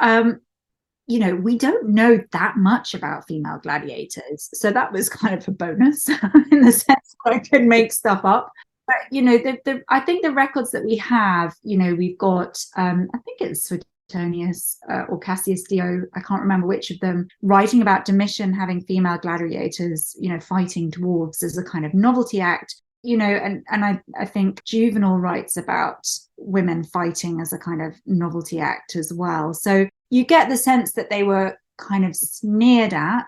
we don't know that much about female gladiators. So that was kind of a bonus in the sense that I could make stuff up. But, I think the records that we have, we've got, I think it's Suetonius or Cassius Dio, I can't remember which of them, writing about Domitian having female gladiators, fighting dwarves as a kind of novelty act. And I think Juvenal writes about women fighting as a kind of novelty act as well. So you get the sense that they were kind of sneered at.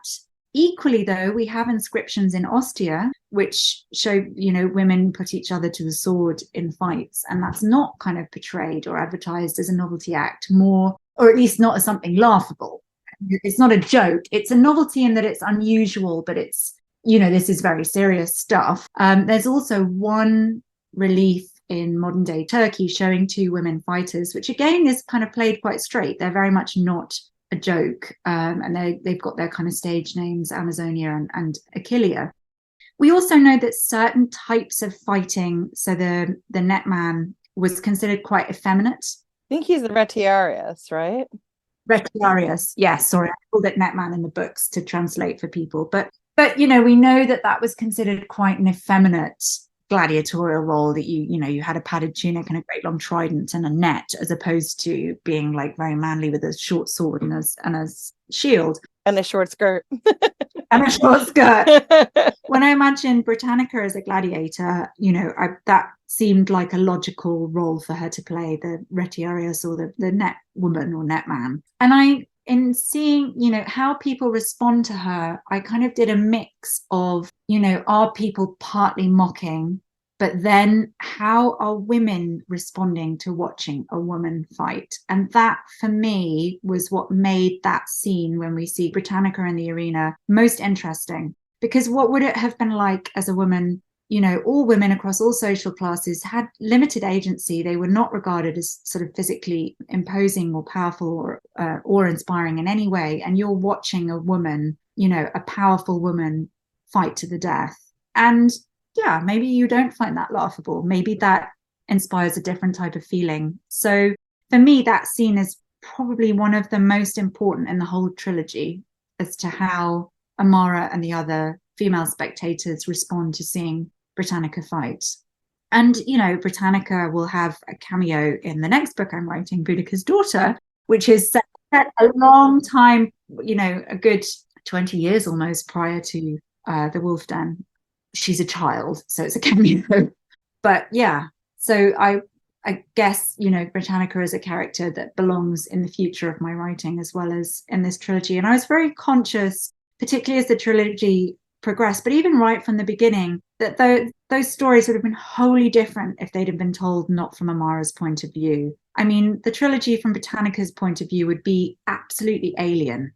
Equally, though, we have inscriptions in Ostia which show, women put each other to the sword in fights. And that's not kind of portrayed or advertised as a novelty act, more, or at least not as something laughable. It's not a joke. It's a novelty in that it's unusual, but it's, this is very serious stuff. There's also one relief in modern day Turkey showing two women fighters, which again is kind of played quite straight. They're very much not a joke. And they've got their kind of stage names, Amazonia and Aquileia. We also know that certain types of fighting, so the netman was considered quite effeminate. I think he's the retiarius, right? Retiarius, yes. Sorry, I called it netman in the books to translate for people. But we know that was considered quite an effeminate gladiatorial role, that you had a padded tunic and a great long trident and a net, as opposed to being like very manly with a short sword and a shield and a short skirt. And a short skirt. When I imagine Britannica as a gladiator, that seemed like a logical role for her to play, the retiarius or the net woman or net man. And in seeing, how people respond to her, I kind of did a mix of, are people partly mocking, but then how are women responding to watching a woman fight? And that, for me, was what made that scene when we see Britannica in the arena most interesting. Because what would it have been like as a woman? All women across all social classes had limited agency. They were not regarded as sort of physically imposing or powerful or inspiring in any way. And you're watching a woman, a powerful woman fight to the death. And yeah, maybe you don't find that laughable. Maybe that inspires a different type of feeling. So for me, that scene is probably one of the most important in the whole trilogy as to how Amara and the other female spectators respond to seeing Britannica fight. And, Britannica will have a cameo in the next book I'm writing, Boudica's Daughter, which is set a long time, a good 20 years almost prior to the Wolf Den. She's a child, so it's a cameo. But yeah, So I guess, Britannica is a character that belongs in the future of my writing as well as in this trilogy. And I was very conscious, particularly as the trilogy progressed, but even right from the beginning, that those stories would have been wholly different if they'd have been told not from Amara's point of view. I mean, the trilogy from Britannica's point of view would be absolutely alien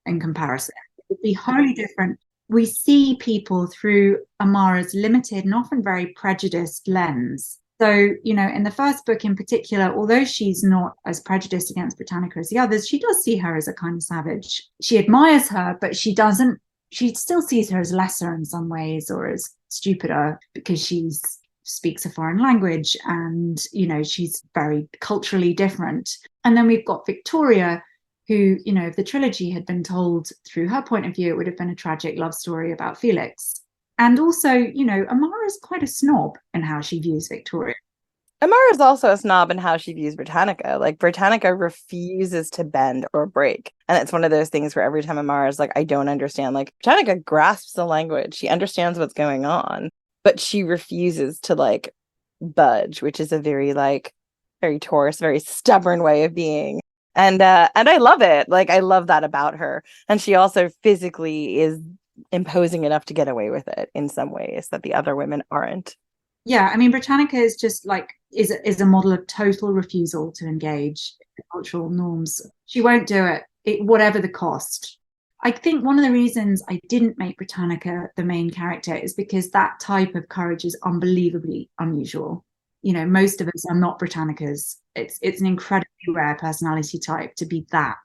in comparison. It would be wholly different. We see people through Amara's limited and often very prejudiced lens. So, in the first book in particular, although she's not as prejudiced against Britannica as the others, she does see her as a kind of savage. She admires her, but she still sees her as lesser in some ways, or as stupider, because she speaks a foreign language and, she's very culturally different. And then we've got Victoria, who, if the trilogy had been told through her point of view, it would have been a tragic love story about Felix. And also, Amara's quite a snob in how she views Victoria. Amara's also a snob in how she views Britannica. Like, Britannica refuses to bend or break. And it's one of those things where every time Amara's like, I don't understand, like, Britannica grasps the language. She understands what's going on, but she refuses to, like, budge, which is a very Taurus, very stubborn way of being. And I love it. Like, I love that about her. And she also physically is imposing enough to get away with it in some ways that the other women aren't. Yeah, I mean, Britannica is just is a model of total refusal to engage in cultural norms. She won't do it, whatever the cost. I think one of the reasons I didn't make Britannica the main character is because that type of courage is unbelievably unusual. Most of us are not Britannicas. It's an incredibly rare personality type to be that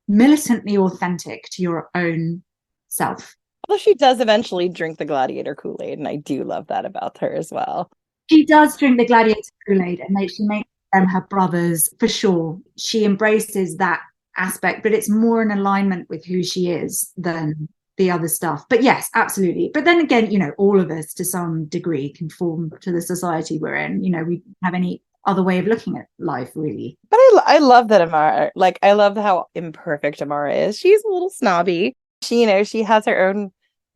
militantly authentic to your own self. Although she does eventually drink the gladiator Kool-Aid, and I do love that about her as well. She does drink the gladiator Kool-Aid, and she makes them her brothers, for sure. She embraces that aspect, but it's more in alignment with who she is than the other stuff. But yes, absolutely. But then again, all of us to some degree conform to the society we're in. We don't have any other way of looking at life, really. But I love that Amara, I love how imperfect Amara is. She's a little snobby. She has her own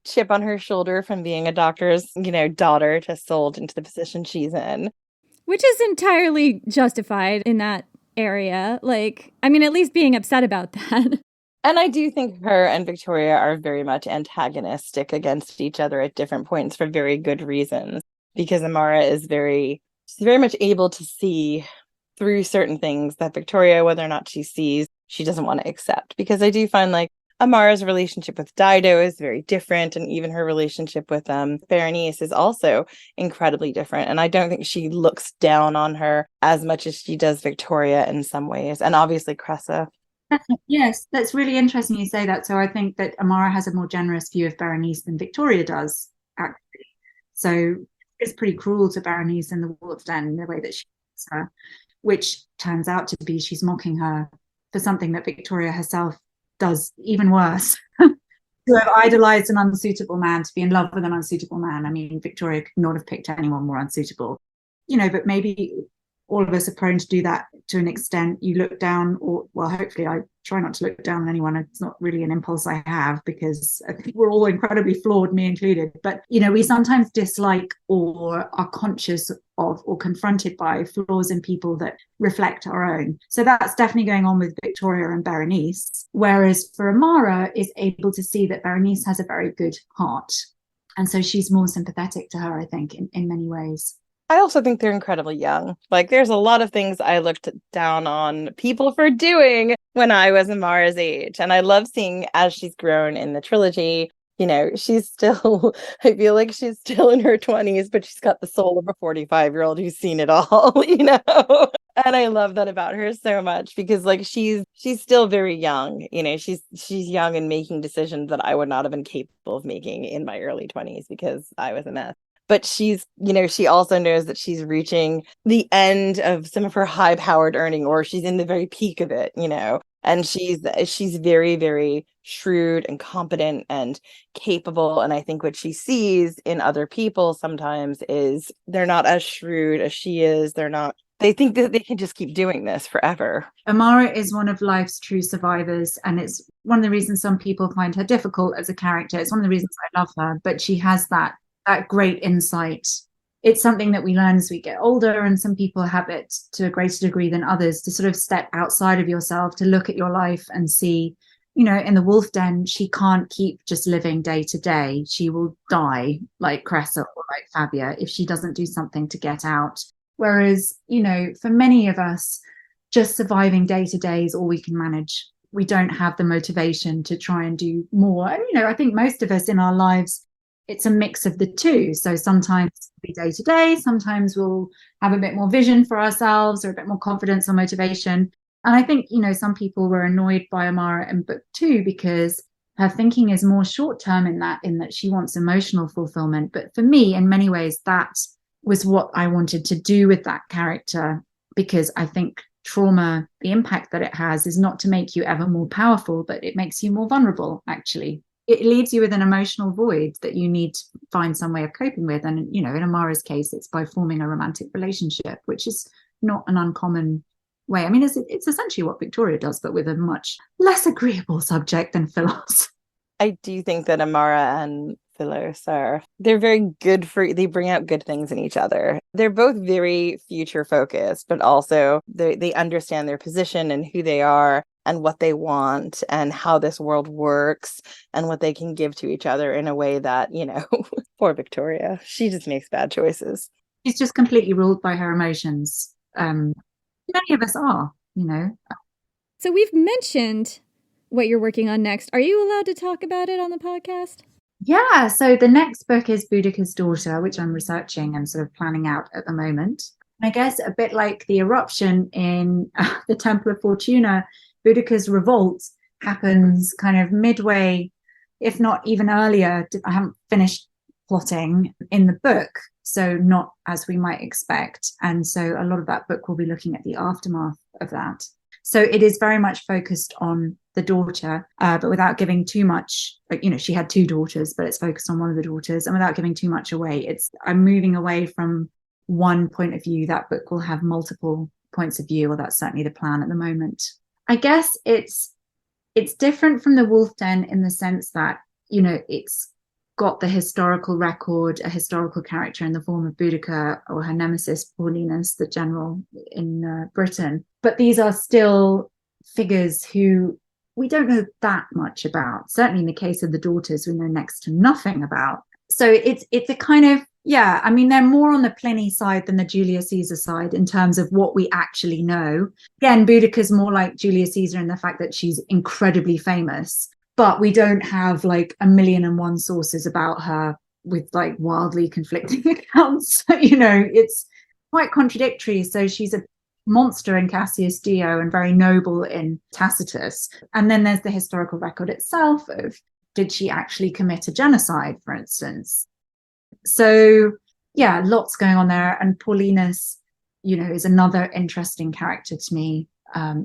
chip on her shoulder from being a doctor's, daughter, just sold into the position she's in. Which is entirely justified in that area. At least being upset about that. And I do think her and Victoria are very much antagonistic against each other at different points for very good reasons. Because Amara is very much able to see through certain things that Victoria, whether or not she sees, she doesn't want to accept. Because I do find Amara's relationship with Dido is very different, and even her relationship with Berenice is also incredibly different. And I don't think she looks down on her as much as she does Victoria in some ways, and obviously Cressa. Yes, that's really interesting you say that. So I think that Amara has a more generous view of Berenice than Victoria does, actually. So it's pretty cruel to Berenice in the Wolf's Den in the way that she does her, which turns out to be she's mocking her for something that Victoria herself does even worse. To have idolized an unsuitable man, to be in love with an unsuitable man. I mean, Victoria could not have picked anyone more unsuitable, but maybe all of us are prone to do that to an extent. You look down, hopefully I try not to look down on anyone. It's not really an impulse I have, because I think we're all incredibly flawed, me included. But, we sometimes dislike or are conscious of or confronted by flaws in people that reflect our own. So that's definitely going on with Victoria and Berenice. Whereas for Amara is able to see that Berenice has a very good heart. And so she's more sympathetic to her, I think, in many ways. I also think they're incredibly young. There's a lot of things I looked down on people for doing when I was Amara's age. And I love seeing as she's grown in the trilogy, she's still, I feel like she's still in her 20s, but she's got the soul of a 45-year-old who's seen it all, And I love that about her so much, because she's still very young. She's young and making decisions that I would not have been capable of making in my early 20s because I was a mess. But she's, she also knows that she's reaching the end of some of her high-powered earning, or she's in the very peak of it, and she's very, very shrewd and competent and capable. And I think what she sees in other people sometimes is they're not as shrewd as she is. They think that they can just keep doing this forever. Amara is one of life's true survivors, and it's one of the reasons some people find her difficult as a character. It's one of the reasons I love her, but she has that great insight it's something that we learn as we get older, and some people have it to a greater degree than others, to sort of step outside of yourself, to look at your life and see, you know, in the wolf den, she can't keep just living day to day. She will die like Cressa or like Fabia if she doesn't do something to get out. Whereas, you know, for many of us, just surviving day to day is all we can manage. We don't have the motivation to try and do more. And, you know, I think most of us in our lives, it's a mix of the two. So sometimes it'll be day to day, sometimes we'll have a bit more vision for ourselves or a bit more confidence or motivation. And I think, you know, some people were annoyed by Amara in book 2 because her thinking is more short term in that she wants emotional fulfillment. But for me, in many ways, that was what I wanted to do with that character, because I think trauma, the impact that it has is not to make you ever more powerful, but it makes you more vulnerable, actually. It leaves you with an emotional void that you need to find some way of coping with. And, you know, in Amara's case, it's by forming a romantic relationship, which is not an uncommon way. I mean, it's essentially what Victoria does, but with a much less agreeable subject than Philos. I do think that Amara and Philos they're very good they bring out good things in each other. They're both very future focused, but also they understand their position and who they are and what they want and how this world works and what they can give to each other in a way that, you know, poor Victoria, she just makes bad choices. She's just completely ruled by her emotions. Many of us are, you know. So we've mentioned what you're working on next. Are you allowed to talk about it on the podcast? Yeah, so the next book is Boudica's Daughter, which I'm researching and sort of planning out at the moment. I guess a bit like the eruption in the Temple of Fortuna, Boudica's revolt happens kind of midway, if not even earlier. I haven't finished plotting in the book, so not as we might expect. And so a lot of that book will be looking at the aftermath of that. So it is very much focused on the daughter, but without giving too much. Like, you know, she had 2 daughters, but it's focused on one of the daughters, and without giving too much away. I'm moving away from one point of view. That book will have multiple points of view, or that's certainly the plan at the moment. I guess it's different from the Wolf Den in the sense that, you know, it's got the historical record, a historical character in the form of Boudica or her nemesis Paulinus, the general in Britain. But these are still figures who we don't know that much about. Certainly in the case of the daughters, we know next to nothing about. So it's a kind of, yeah, I mean, they're more on the Pliny side than the Julius Caesar side in terms of what we actually know. Again, Boudica's more like Julius Caesar in the fact that she's incredibly famous, but we don't have like 1,000,001 sources about her with like wildly conflicting accounts. You know, it's quite contradictory. So she's a monster in Cassius Dio and very noble in Tacitus. And then there's the historical record itself of, did she actually commit a genocide, for instance? So, yeah, lots going on there. And Paulinus, you know, is another interesting character to me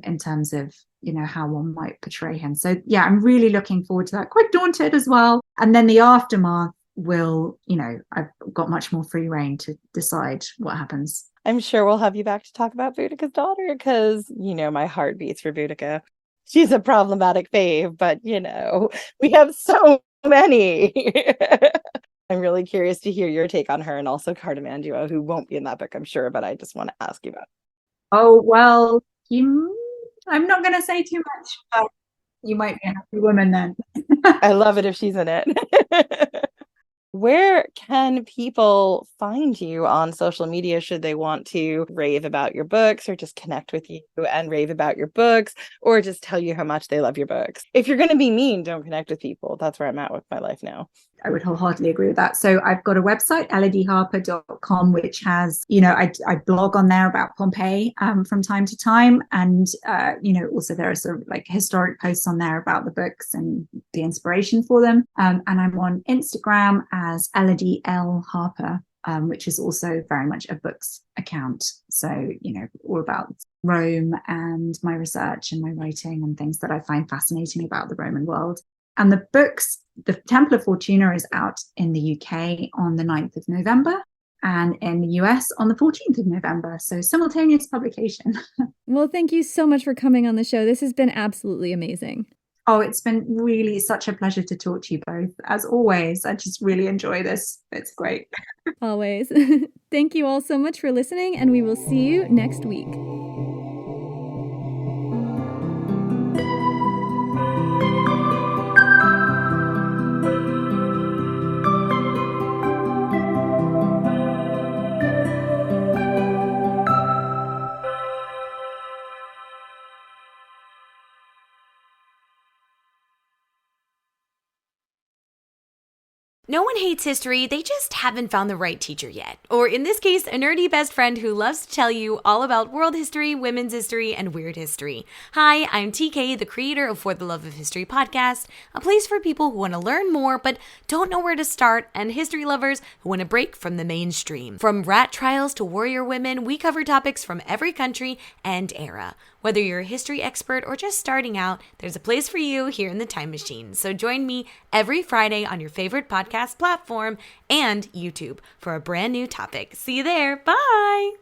in terms of, you know, how one might portray him. So, yeah, I'm really looking forward to that. Quite daunted as well. And then the aftermath will, you know, I've got much more free reign to decide what happens. I'm sure we'll have you back to talk about Boudica's Daughter because, you know, my heart beats for Boudica. She's a problematic fave, but, you know, we have so many. I'm really curious to hear your take on her, and also Cardamandua, who won't be in that book, I'm sure, but I just want to ask you about it. Oh, well, I'm not going to say too much, but you might be a happy woman then. I love it if she's in it. Where can people find you on social media should they want to rave about your books, or just connect with you and rave about your books, or just tell you how much they love your books? If you're going to be mean, don't connect with people. That's where I'm at with my life now. I would wholeheartedly agree with that. So I've got a website, elodieharper.com, which has, you know, I blog on there about Pompeii from time to time. And, you know, also there are sort of like historic posts on there about the books and the inspiration for them. And I'm on Instagram as Elodie L. Harper, which is also very much a books account. So, you know, all about Rome and my research and my writing and things that I find fascinating about the Roman world. And the books, the Temple of Fortuna is out in the UK on the 9th of November and in the US on the 14th of November. So simultaneous publication. Well, thank you so much for coming on the show. This has been absolutely amazing. Oh, it's been really such a pleasure to talk to you both. As always, I just really enjoy this. It's great. Always. Thank you all so much for listening, and we will see you next week. No one hates history, they just haven't found the right teacher yet. Or in this case, a nerdy best friend who loves to tell you all about world history, women's history, and weird history. Hi, I'm TK, the creator of For the Love of History podcast, a place for people who want to learn more but don't know where to start, and history lovers who want to break from the mainstream. From rat trials to warrior women, we cover topics from every country and era. Whether you're a history expert or just starting out, there's a place for you here in the Time Machine. So join me every Friday on your favorite podcast platform and YouTube for a brand new topic. See you there. Bye.